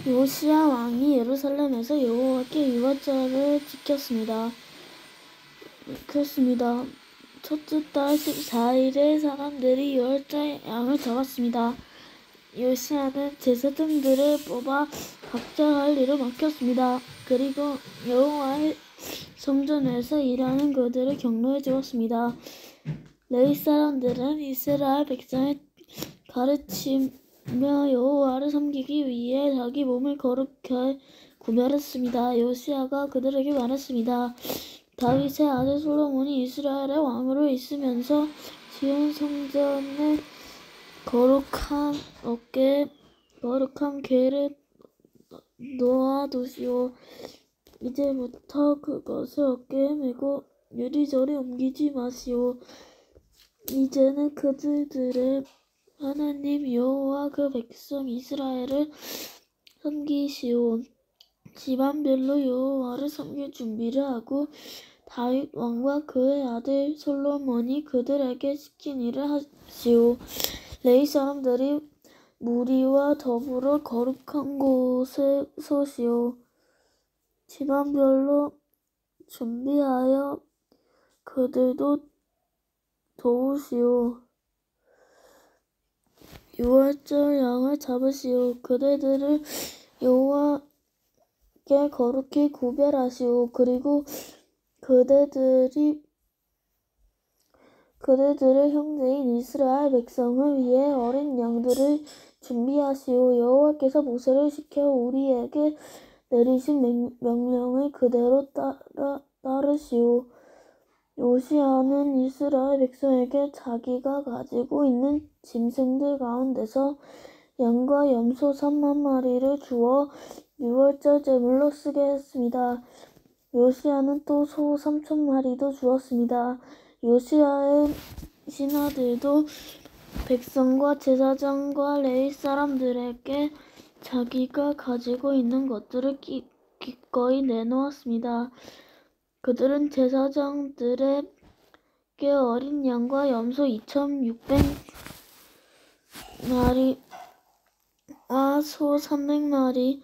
요시야 왕이 예루살렘에서 여호와께 유월절을 지켰습니다. 첫째 달 14일에 사람들이 유월절 양을 잡았습니다. 요시야는 제사장들을 뽑아 각자 할 일을 맡겼습니다. 그리고 여호와의 성전에서 일하는 그들을 격려해 주었습니다. 레위 사람들은 이스라엘 백성을 가르치며 여호와를 섬기기 위해 자기 몸을 거룩하게 구별했습니다. 요시야가 그들에게 말했습니다. 다윗의 아들 솔로몬이 이스라엘의 왕으로 있으면서 지은 성전에 거룩한 궤를 놓아두시오. 이제부터 그것을 어깨에 메고 이리저리 옮기지 마시오. 이제는 그들의 하나님 여호와 그 백성 이스라엘을 섬기시오. 집안별로 여호와를 섬길 준비를 하고 다윗 왕과 그의 아들 솔로몬이 그들에게 시킨 일을 하시오. 레위 사람들이 무리와 더불어 거룩한 곳에 서시오. 집안별로 준비하여 그들도 도우시오. 유월절 양을 잡으시오. 그들을 여호와께 거룩히 구별하시오. 그리고 그들의 형제인 이스라엘 백성을 위해 어린 양들을 준비하시오. 여호와께서 모세를 시켜 우리에게 내리신 명령을 그대로 따르시오. 요시야는 이스라엘 백성에게 자기가 가지고 있는 짐승들 가운데서 양과 염소 3만 마리를 주어 유월절 제물로 쓰게 했습니다. 요시야는 또 소 3천 마리도 주었습니다. 요시야의 신하들도 백성과 제사장과 레위 사람들에게 자기가 가지고 있는 것들을 기꺼이 내놓았습니다. 그들은 제사장들에게 어린 양과 염소 2,600마리와 소 300마리를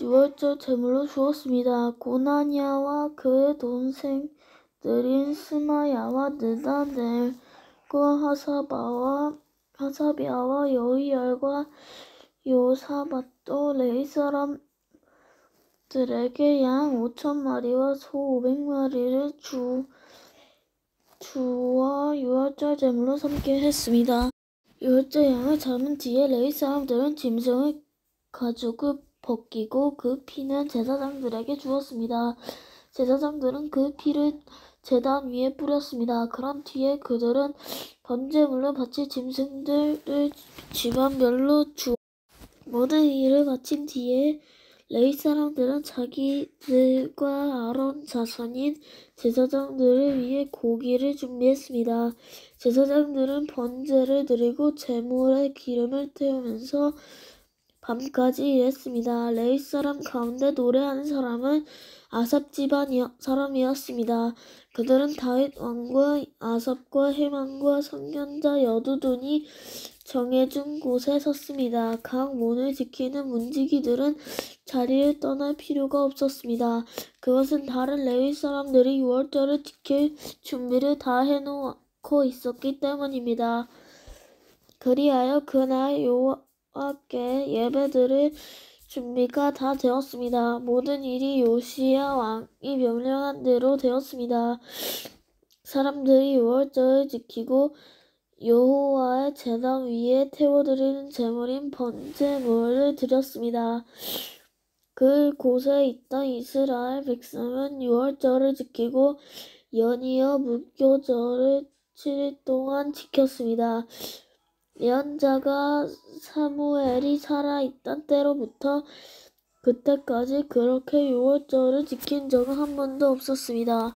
유월절 제물로 주었습니다. 고나냐와 그의 동생들인 스마야와 느다넬과 하사비아와 여이엘과 요사밧도 레위 사람들에게 양 5,000마리와 소 500마리를 주어 유월절 제물로 삼게 했습니다. 유월절 양을 잡은 뒤에 레위 사람들은 짐승의 가죽을 벗기고 그 피는 제사장들에게 주었습니다. 제사장들은 그 피를 제단 위에 뿌렸습니다. 그런 뒤에 그들은 번제물로 바칠 짐승들을 집안별로 주어 모든 일을 마친 뒤에 레위 사람들은 자기들과 아론 자손인 제사장들을 위해 고기를 준비했습니다. 제사장들은 번제를 드리고 제물에 기름을 태우면서 밤까지 일했습니다. 레위 사람 가운데 노래하는 사람은 아삽 집안 사람이었습니다. 그들은 다윗 왕과 아삽과 헤만과 선견자 여두둔이 정해준 곳에 섰습니다. 각 문을 지키는 문지기들은 자리를 떠날 필요가 없었습니다. 그것은 다른 레위 사람들이 유월절을 지킬 준비를 다 해놓고 있었기 때문입니다. 그리하여 그날 여호와께 예배드릴 준비가 다 되었습니다. 모든 일이 요시야 왕이 명령한 대로 되었습니다. 사람들이 유월절을 지키고 여호와의 제단 위에 태워드리는 제물인 번제물을 드렸습니다. 그 곳에 있던 이스라엘 백성은 유월절을 지키고 연이어 무교절을 7일 동안 지켰습니다. 예언자가 사무엘이 살아있던 때로부터 그때까지 그렇게 유월절을 지킨 적은 한 번도 없었습니다.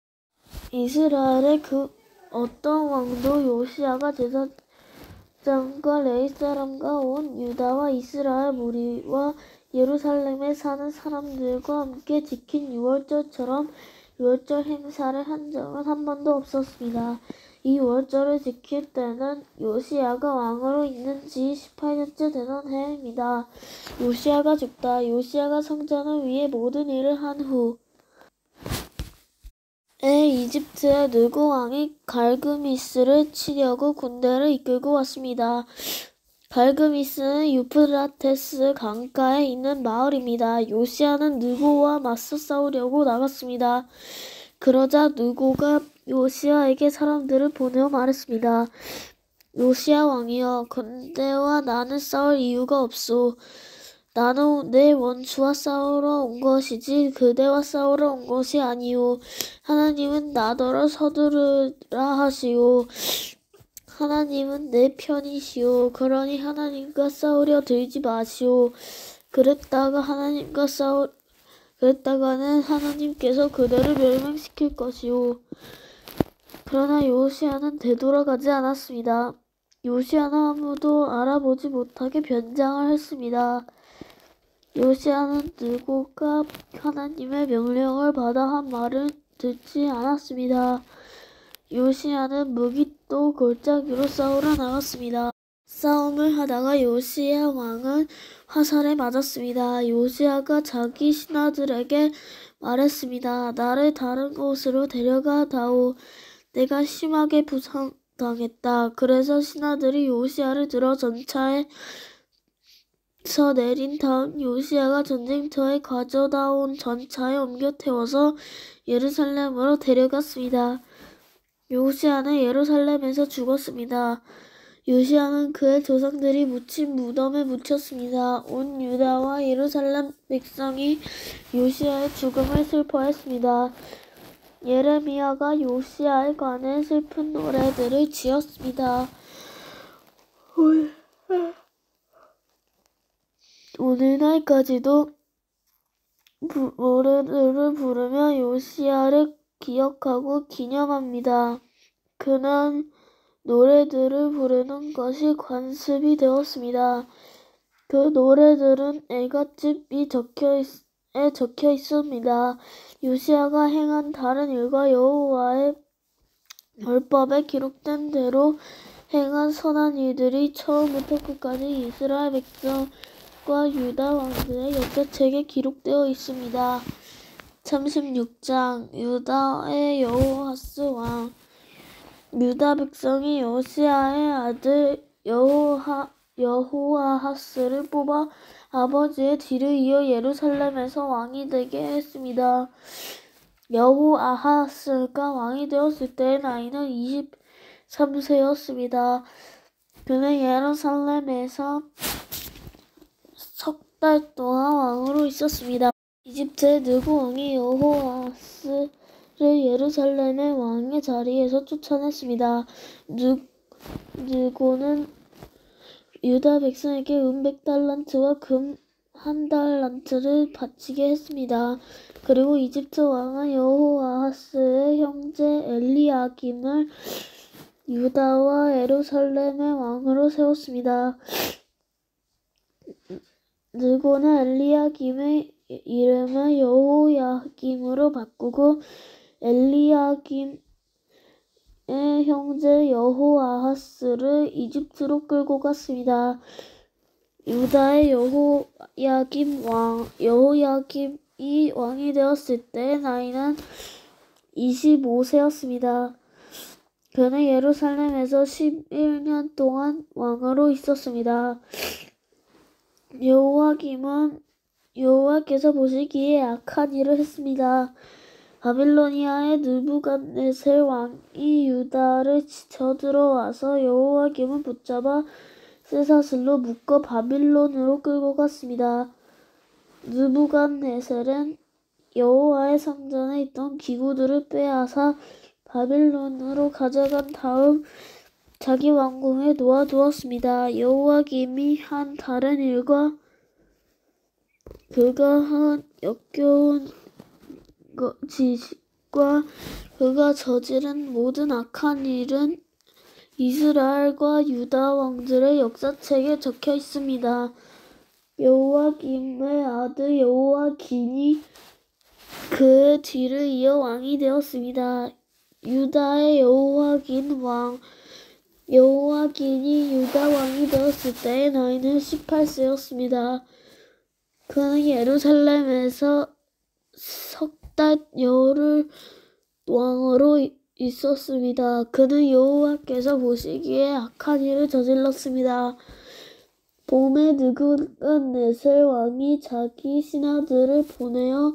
이스라엘의 그 어떤 왕도 요시야가 제사장과 레위 사람과 온 유다와 이스라엘 무리와 예루살렘에 사는 사람들과 함께 지킨 유월절처럼 유월절 행사를 한 적은 한 번도 없었습니다. 이 월절을 지킬 때는 요시야가 왕으로 있는 지 18년째 되는 해입니다. 요시야가 죽다. 요시야가 성전을 위해 모든 일을 한 후에 이집트의 느고 왕이 갈그미스를 치려고 군대를 이끌고 왔습니다. 갈그미스는 유프라테스 강가에 있는 마을입니다. 요시야는 느고와 맞서 싸우려고 나갔습니다. 그러자 느고가 요시야에게 사람들을 보내어 말했습니다. 요시야 왕이여, 그대와 나는 싸울 이유가 없소. 나는 내 원수와 싸우러 온 것이지 그대와 싸우러 온 것이 아니오. 하나님은 나더러 서두르라 하시오. 하나님은 내 편이시오. 그러니 하나님과 싸우려 들지 마시오. 그랬다가는 하나님께서 그대를 멸망시킬 것이오. 그러나 요시야는 되돌아가지 않았습니다. 요시야는 아무도 알아보지 못하게 변장을 했습니다. 요시야는 느고가 하나님의 명령을 받아 한 말을 듣지 않았습니다. 요시야는 무기또 골짜기로 싸우러 나갔습니다. 싸움을 하다가 요시야 왕은 화살에 맞았습니다. 요시야가 자기 신하들에게 말했습니다. 나를 다른 곳으로 데려가다오. 내가 심하게 부상당했다. 그래서 신하들이 요시야를 들어 전차에서 내린 다음 요시야가 전쟁터에 가져다 온 전차에 옮겨 태워서 예루살렘으로 데려갔습니다. 요시야는 예루살렘에서 죽었습니다. 요시야는 그의 조상들이 묻힌 무덤에 묻혔습니다. 온 유다와 예루살렘 백성이 요시야의 죽음을 슬퍼했습니다. 예레미야가 요시야에 관해 슬픈 노래들을 지었습니다. 오늘날까지도 노래들을 부르며 요시야를 기억하고 기념합니다. 그는 노래들을 부르는 것이 관습이 되었습니다. 그 노래들은 애갓집에 적혀 있습니다. 요시야가 행한 다른 일과 여호와의 율법에 기록된 대로 행한 선한 일들이 처음부터 끝까지 이스라엘 백성과 유다 왕들의 역사책에 기록되어 있습니다. 36장 유다의 여호아스 왕. 유다 백성이 요시야의 아들 여호아하스를 뽑아 아버지의 뒤를 이어 예루살렘에서 왕이 되게 했습니다. 여호아하스가 왕이 되었을 때의 나이는 23세였습니다. 그는 예루살렘에서 석 달 동안 왕으로 있었습니다. 이집트의 느고 왕이 여호아하스를 예루살렘의 왕의 자리에서 쫓아냈습니다. 느고는 유다 백성에게 은 100달란트와 금 1달란트를 바치게 했습니다. 그리고 이집트 왕은 여호아하스의 형제 엘리야김을 유다와 예루살렘의 왕으로 세웠습니다. 느고는 엘리야김의 이름을 여호야김으로 바꾸고 엘리야김의 형제 여호아하스를 이집트로 끌고 갔습니다. 유다의 여호야김이 왕이 되었을 때 나이는 25세였습니다. 그는 예루살렘에서 11년 동안 왕으로 있었습니다. 여호와께서 보시기에 악한 일을 했습니다. 바빌로니아의 느부갓네살 왕이 유다를 쳐들어와서 여호야김을 붙잡아 쇠사슬로 묶어 바빌론으로 끌고 갔습니다. 느부갓네살은 여호와의 성전에 있던 기구들을 빼앗아 바빌론으로 가져간 다음 자기 왕궁에 놓아두었습니다. 여호야김이 한 다른 일과 그가 한 역겨운 짓과 그가 저지른 모든 악한 일은 이스라엘과 유다 왕들의 역사책에 적혀 있습니다. 여호야김의 아들 여호야긴이 그의 뒤를 이어 왕이 되었습니다. 유다의 여호와긴이 유다 왕이 되었을 때의 나이는 18세였습니다. 그는 예루살렘에서 석 달 열흘 왕으로 있었습니다. 그는 여호와께서 보시기에 악한 일을 저질렀습니다. 봄에 느부갓네살 왕이 자기 신하들을 보내어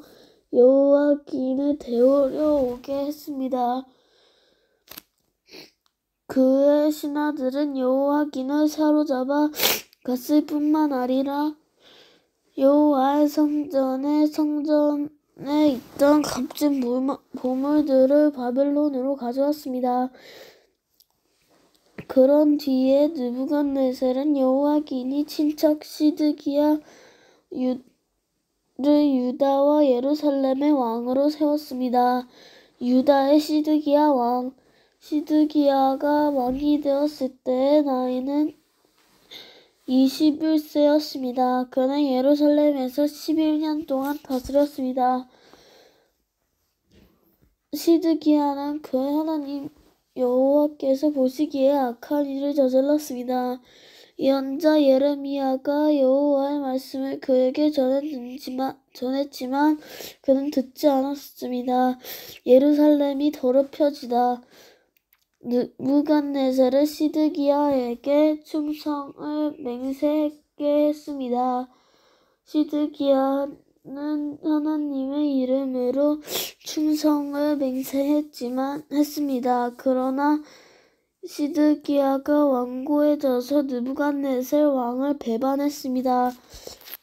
여호와긴을 데우러 오게 했습니다. 그의 신하들은 여호와긴을 사로잡아 갔을 뿐만 아니라 여호와의 성전에 있던 값진 보물들을 바벨론으로 가져왔습니다. 그런 뒤에 느부갓네살은 여호와긴이 친척 시드기야를 유다와 예루살렘의 왕으로 세웠습니다. 유다의 시드기야가 왕이 되었을 때의 나이는 21세였습니다. 그는 예루살렘에서 11년 동안 다스렸습니다. 시드기야는 그의 하나님 여호와께서 보시기에 악한 일을 저질렀습니다. 예언자 예레미야가 여호와의 말씀을 그에게 전했지만 그는 듣지 않았습니다. 예루살렘이 더럽혀지다 느부갓네살은 시드기야에게 충성을 맹세하게 했습니다. 시드기야는 하나님의 이름으로 충성을 맹세했습니다. 그러나 시드기야가 완고해져서 느부갓네살 왕을 배반했습니다.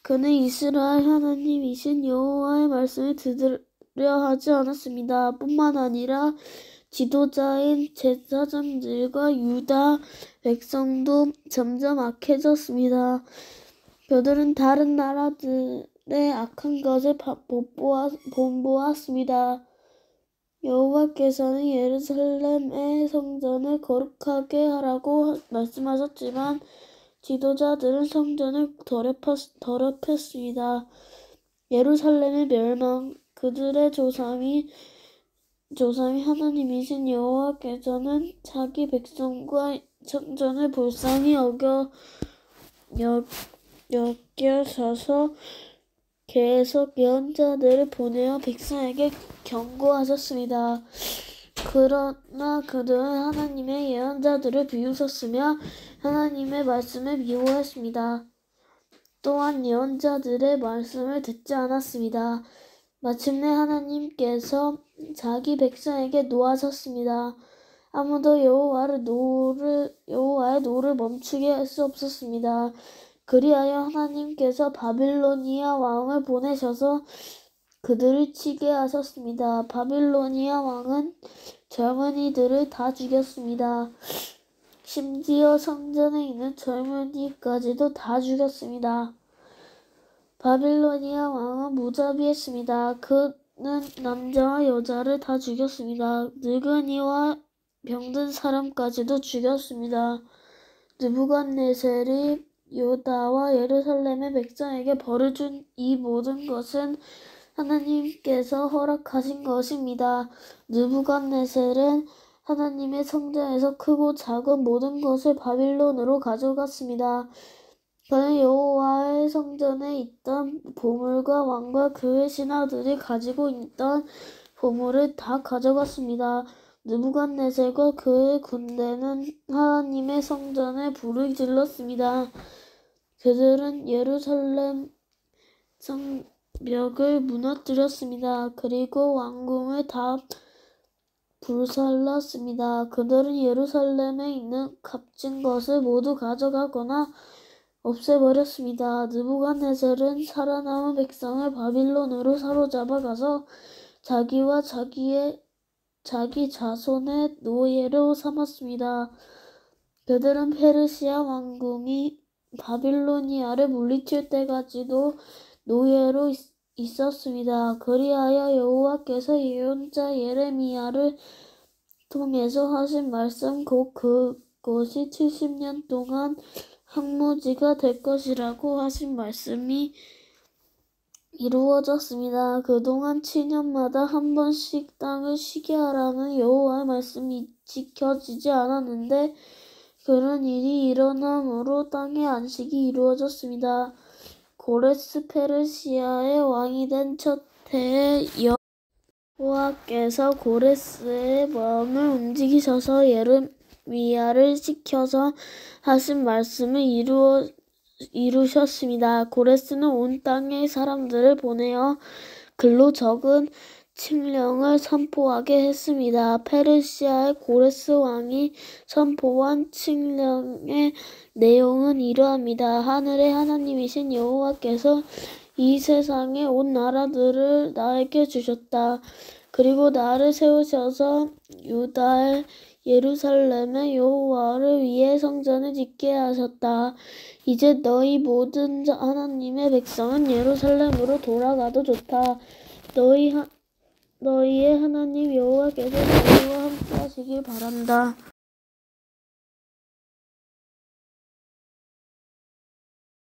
그는 이스라엘 하나님이신 여호와의 말씀을 들으려 하지 않았습니다. 뿐만 아니라 지도자인 제사장들과 유다 백성도 점점 악해졌습니다. 그들은 다른 나라들의 악한 것을 본보았습니다. 여호와께서는 예루살렘의 성전을 거룩하게 하라고 말씀하셨지만 지도자들은 성전을 더럽혔습니다. 예루살렘의 멸망. 그들의 조상이 하나님이신 여호와께서는 자기 백성과 성전을 불쌍히 여겨서서 계속 예언자들을 보내어 백성에게 경고하셨습니다. 그러나 그들은 하나님의 예언자들을 비웃었으며 하나님의 말씀을 미워했습니다. 또한 예언자들의 말씀을 듣지 않았습니다. 마침내 하나님께서 자기 백성에게 노하셨습니다. 아무도 여호와의 노를 멈추게 할 수 없었습니다. 그리하여 하나님께서 바빌로니아 왕을 보내셔서 그들을 치게 하셨습니다. 바빌로니아 왕은 젊은이들을 다 죽였습니다. 심지어 성전에 있는 젊은이까지도 다 죽였습니다. 바빌로니아 왕은 무자비했습니다. 그는 남자와 여자를 다 죽였습니다. 늙은이와 병든 사람까지도 죽였습니다. 느부갓네살이 유다와 예루살렘의 백성에게 벌을 준 이 모든 것은 하나님께서 허락하신 것입니다. 느부갓네살은 하나님의 성전에서 크고 작은 모든 것을 바빌론으로 가져갔습니다. 그는 여호와의 성전에 있던 보물과 왕과 그의 신하들이 가지고 있던 보물을 다 가져갔습니다. 느부갓네살과 그의 군대는 하나님의 성전에 불을 질렀습니다. 그들은 예루살렘 성벽을 무너뜨렸습니다. 그리고 왕궁을 다 불살랐습니다. 그들은 예루살렘에 있는 값진 것을 모두 가져가거나 없애버렸습니다. 느부갓네살은 살아남은 백성을 바빌론으로 사로잡아 가서 자기와 자기 자손의 노예로 삼았습니다. 그들은 페르시아 왕궁이 바빌로니아를 물리칠 때까지도 노예로 있었습니다. 그리하여 여호와께서 예언자 예레미야를 통해서 하신 말씀 곧 그것이 70년 동안 황무지가 될 것이라고 하신 말씀이 이루어졌습니다. 그동안 7년마다 한 번씩 땅을 쉬게 하라는 여호와의 말씀이 지켜지지 않았는데 그런 일이 일어남으로 땅의 안식이 이루어졌습니다. 고레스 페르시아의 왕이 된 첫 해에 여호와께서 고레스의 마음을 움직이셔서 예레미야를 시켜서 하신 말씀을 이루셨습니다. 고레스는 온 땅의 사람들을 보내어 글로 적은 칙령을 선포하게 했습니다. 페르시아의 고레스 왕이 선포한 칙령의 내용은 이러합니다. 하늘의 하나님이신 여호와께서 이 세상의 온 나라들을 나에게 주셨다. 그리고 나를 세우셔서 유다의 예루살렘의 여호와를 위해 성전을 짓게 하셨다. 이제 너희 모든 하나님의 백성은 예루살렘으로 돌아가도 좋다. 너희의 하나님 여호와께서 너희와 함께 하시길 바란다.